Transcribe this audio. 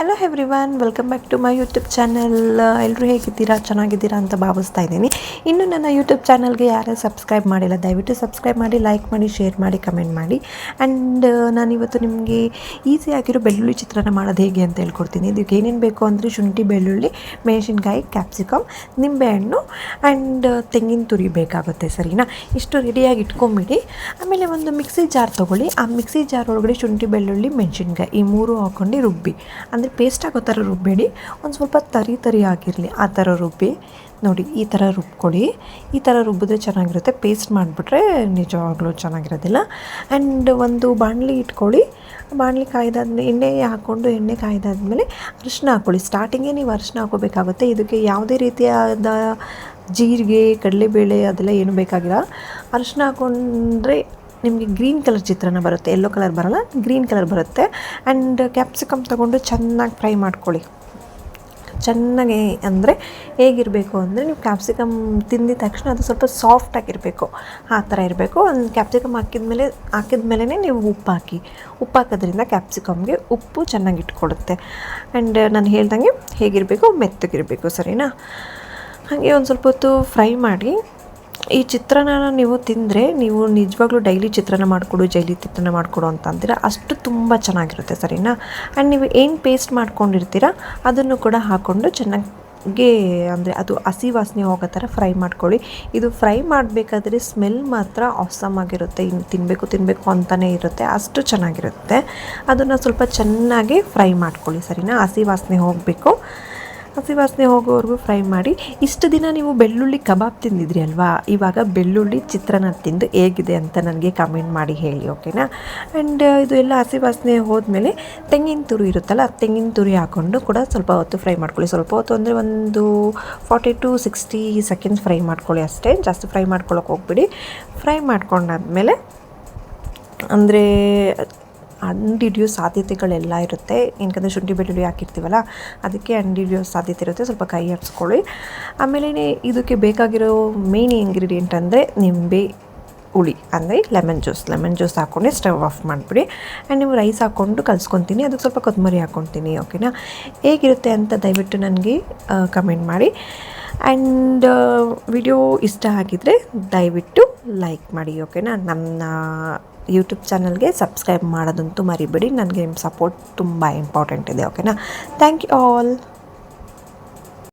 Hello everyone, welcome back to my YouTube channel. ಎಲ್ಲರೂ ಹೇಗಿದ್ದೀರಾ? ಚೆನ್ನಾಗಿದ್ದೀರಾ ಅಂತ ಭಾವಿಸ್ತಾ ಇದ್ದೀನಿ. ಇನ್ನು ನನ್ನ ಯೂಟ್ಯೂಬ್ ಚಾನಲ್ಗೆ ಯಾರು ಸಬ್ಸ್ಕ್ರೈಬ್ ಮಾಡಿಲ್ಲ, ದಯವಿಟ್ಟು ಸಬ್ಸ್ಕ್ರೈಬ್ ಮಾಡಿ, ಲೈಕ್ ಮಾಡಿ, ಶೇರ್ ಮಾಡಿ, ಕಮೆಂಟ್ ಮಾಡಿ. ಆ್ಯಂಡ್ ನಾನಿವತ್ತು ನಿಮಗೆ ಈಸಿಯಾಗಿರೋ ಬೆಳ್ಳುಳ್ಳಿ ಚಿತ್ರಾನ್ನ ಮಾಡೋದು ಹೇಗೆ ಅಂತ ಹೇಳ್ಕೊಡ್ತೀನಿ. ಇದಕ್ಕೆ ಏನೇನು ಬೇಕು ಅಂದರೆ ಶುಂಠಿ, ಬೆಳ್ಳುಳ್ಳಿ, ಮೆಣಸಿನ್ಕಾಯಿ, ಕ್ಯಾಪ್ಸಿಕಮ್, ನಿಂಬೆಹಣ್ಣು ಆ್ಯಂಡ್ ತೆಂಗಿನ ತುರಿ ಬೇಕಾಗುತ್ತೆ. ಸರಿನಾ? ಇಷ್ಟು ರೆಡಿಯಾಗಿ ಇಟ್ಕೊಂಬಿಡಿ. ಆಮೇಲೆ ಒಂದು ಮಿಕ್ಸಿ ಜಾರ್ ತೊಗೊಳ್ಳಿ. ಆ ಮಿಕ್ಸಿ ಜಾರ್ ಒಳಗಡೆ ಶುಂಠಿ, ಬೆಳ್ಳುಳ್ಳಿ, ಮೆಣಸಿನ್ಕಾಯಿ ಈ ಮೂರು ಹಾಕ್ಕೊಂಡು ರುಬ್ಬಿ. ಅಂದರೆ ಪೇಸ್ಟ್ ಆಗೋ ಥರ ರುಬ್ಬೇಡಿ, ಒಂದು ಸ್ವಲ್ಪ ತರಿ ಆಗಿರಲಿ ಆ ಥರ ರುಬ್ಬಿ. ನೋಡಿ, ಈ ಥರ ರುಬ್ಕೊಳ್ಳಿ. ಈ ಥರ ರುಬ್ಬಿದ್ರೆ ಚೆನ್ನಾಗಿರುತ್ತೆ. ಪೇಸ್ಟ್ ಮಾಡಿಬಿಟ್ರೆ ನಿಜವಾಗ್ಲೂ ಚೆನ್ನಾಗಿರೋದಿಲ್ಲ. ಆ್ಯಂಡ್ ಒಂದು ಬಾಣಲಿ ಇಟ್ಕೊಳ್ಳಿ. ಬಾಣಲಿ ಕಾಯ್ದಾದ್ಮೇಲೆ ಎಣ್ಣೆ ಹಾಕ್ಕೊಂಡು, ಎಣ್ಣೆ ಕಾಯ್ದಾದ್ಮೇಲೆ ಅರಿಶಿನ ಹಾಕ್ಕೊಳ್ಳಿ. ಸ್ಟಾರ್ಟಿಂಗೇ ನೀವು ಅರಿಶಿನ ಹಾಕೋಬೇಕಾಗುತ್ತೆ. ಇದಕ್ಕೆ ಯಾವುದೇ ರೀತಿಯಾದ ಜೀರಿಗೆ, ಕಡಲೆಬೇಳೆ ಅದೆಲ್ಲ ಏನು ಬೇಕಾಗಿಲ್ಲ. ಅರಿಶಿನ ಹಾಕ್ಕೊಂಡ್ರೆ ನಿಮಗೆ ಗ್ರೀನ್ ಕಲರ್ ಚಿತ್ರಾನ್ನ ಬರುತ್ತೆ, ಯೆಲ್ಲೋ ಕಲರ್ ಬರೋಲ್ಲ, ಗ್ರೀನ್ ಕಲರ್ ಬರುತ್ತೆ. ಆ್ಯಂಡ್ ಕ್ಯಾಪ್ಸಿಕಮ್ ತೊಗೊಂಡು ಚೆನ್ನಾಗಿ ಫ್ರೈ ಮಾಡ್ಕೊಳ್ಳಿ. ಚೆನ್ನಾಗಿ ಅಂದರೆ ಹೇಗಿರಬೇಕು ಅಂದರೆ, ನೀವು ಕ್ಯಾಪ್ಸಿಕಮ್ ತಿಂದಿದ ತಕ್ಷಣ ಅದು ಸ್ವಲ್ಪ ಸಾಫ್ಟಾಗಿರಬೇಕು, ಆ ಥರ ಇರಬೇಕು. ಒಂದು ಕ್ಯಾಪ್ಸಿಕಮ್ ಹಾಕಿದ್ಮೇಲೆ ನೀವು ಉಪ್ಪು ಹಾಕಿ. ಉಪ್ಪು ಹಾಕೋದ್ರಿಂದ ಕ್ಯಾಪ್ಸಿಕಮ್ಗೆ ಉಪ್ಪು ಚೆನ್ನಾಗಿ ಇಟ್ಕೊಡುತ್ತೆ. ಆ್ಯಂಡ್ ನಾನು ಹೇಳ್ದಂಗೆ ಹೇಗಿರಬೇಕು, ಮೆತ್ತಗಿರಬೇಕು. ಸರಿನಾ? ಹಾಗೆ ಒಂದು ಸ್ವಲ್ಪ ಹೊತ್ತು ಫ್ರೈ ಮಾಡಿ. ಈ ಚಿತ್ರಾನ್ನ ನೀವು ತಿಂದರೆ ನೀವು ನಿಜವಾಗ್ಲೂ ಡೈಲಿ ಚಿತ್ರಾನ್ನ ಮಾಡಿಕೊಡು, ಮಾಡಿಕೊಡು ಅಂತ ಅಂತೀರ. ಅಷ್ಟು ತುಂಬ ಚೆನ್ನಾಗಿರುತ್ತೆ. ಸರಿನಾ? ಆ್ಯಂಡ್ ನೀವು ಏನು ಪೇಸ್ಟ್ ಮಾಡ್ಕೊಂಡಿರ್ತೀರ ಅದನ್ನು ಕೂಡ ಹಾಕ್ಕೊಂಡು ಚೆನ್ನಾಗಿ, ಅಂದರೆ ಅದು ಹಸಿ ವಾಸನೆ ಹೋಗೋ ಥರ ಫ್ರೈ ಮಾಡ್ಕೊಳ್ಳಿ. ಇದು ಫ್ರೈ ಮಾಡಬೇಕಾದ್ರೆ ಸ್ಮೆಲ್ ಮಾತ್ರ ಆಸಮ್ ಆಗಿರುತ್ತೆ. ಇನ್ನು ತಿನ್ನಬೇಕು ಅಂತಲೇ ಇರುತ್ತೆ, ಅಷ್ಟು ಚೆನ್ನಾಗಿರುತ್ತೆ. ಅದನ್ನು ಸ್ವಲ್ಪ ಚೆನ್ನಾಗಿ ಫ್ರೈ ಮಾಡ್ಕೊಳ್ಳಿ. ಸರಿನಾ? ಹಸಿ ವಾಸನೆ ಹೋಗಬೇಕು. ಹಸಿ ವಾಸನೆ ಹೋಗೋವರೆಗೂ ಫ್ರೈ ಮಾಡಿ. ಇಷ್ಟು ದಿನ ನೀವು ಬೆಳ್ಳುಳ್ಳಿ ಕಬಾಬ್ ತಿಂದಿದ್ರಿ ಅಲ್ವಾ? ಇವಾಗ ಬೆಳ್ಳುಳ್ಳಿ ಚಿತ್ರಾನ್ನ ತಿಂದು ಹೇಗಿದೆ ಅಂತ ನನಗೆ ಕಮೆಂಟ್ ಮಾಡಿ ಹೇಳಿ, ಓಕೆನಾ? ಆ್ಯಂಡ್ ಇದು ಎಲ್ಲ ಹಸಿ ವಾಸನೆ ಹೋದ್ಮೇಲೆ ತೆಂಗಿನ ತುರಿ ಇರುತ್ತಲ್ಲ, ತೆಂಗಿನ ತುರಿ ಹಾಕ್ಕೊಂಡು ಕೂಡ ಸ್ವಲ್ಪ ಹೊತ್ತು ಫ್ರೈ ಮಾಡ್ಕೊಳ್ಳಿ. ಸ್ವಲ್ಪ ಹೊತ್ತು ಅಂದರೆ ಒಂದು 40 to 60 ಸೆಕೆಂಡ್ಸ್ ಫ್ರೈ ಮಾಡ್ಕೊಳ್ಳಿ ಅಷ್ಟೇ, ಜಾಸ್ತಿ ಫ್ರೈ ಮಾಡ್ಕೊಳ್ಳೋಕೆ ಹೋಗ್ಬಿಡಿ. ಫ್ರೈ ಮಾಡ್ಕೊಂಡಾದ್ಮೇಲೆ ಅಂದರೆ ಅಂಡಿಡಿಯೋ ಸಾಧ್ಯತೆಗಳೆಲ್ಲ ಇರುತ್ತೆ. ಏನಕ್ಕಂದರೆ ಶುಂಠಿ, ಬೆಳ್ಳುಳ್ಳಿ ಹಾಕಿರ್ತೀವಲ್ಲ, ಅದಕ್ಕೆ ಅಂಡಿಡಿಯೋ ಸಾಧ್ಯತೆ ಇರುತ್ತೆ. ಸ್ವಲ್ಪ ಕೈ ಆಡಿಸ್ಕೊಳ್ಳಿ. ಆಮೇಲೆ ಇದಕ್ಕೆ ಬೇಕಾಗಿರೋ ಮೇನ್ ಇಂಗ್ರೀಡಿಯೆಂಟ್ ಅಂದರೆ ನಿಂಬೆ ಹುಳಿ, ಅಂದರೆ ಲೆಮನ್ ಜ್ಯೂಸ್ ಹಾಕ್ಕೊಂಡು ಸ್ಟವ್ ಆಫ್ ಮಾಡಿಬಿಡಿ. ಆ್ಯಂಡ್ ನೀವು ರೈಸ್ ಹಾಕ್ಕೊಂಡು ಕಲಿಸ್ಕೊತೀನಿ, ಅದಕ್ಕೆ ಸ್ವಲ್ಪ ಕೊತ್ತಂಬರಿ ಹಾಕ್ಕೊತೀನಿ. ಓಕೆನಾ? ಹೇಗಿರುತ್ತೆ ಅಂತ ದಯವಿಟ್ಟು ನನಗೆ ಕಮೆಂಟ್ ಮಾಡಿ. ಆ್ಯಂಡ್ ವಿಡಿಯೋ ಇಷ್ಟ ಆಗಿದ್ದರೆ ದಯವಿಟ್ಟು ಲೈಕ್ ಮಾಡಿ, ಓಕೆನಾ? ನನ್ನ ಯೂಟ್ಯೂಬ್ ಚಾನಲ್ಗೆ ಸಬ್ಸ್ಕ್ರೈಬ್ ಮಾಡೋದಂತೂ ಮರಿಬೇಡಿ. ನನಗೆ ನಿಮ್ಮ ಸಪೋರ್ಟ್ ತುಂಬ ಇಂಪಾರ್ಟೆಂಟ್ ಇದೆ, ಓಕೆನಾ? Thank you all.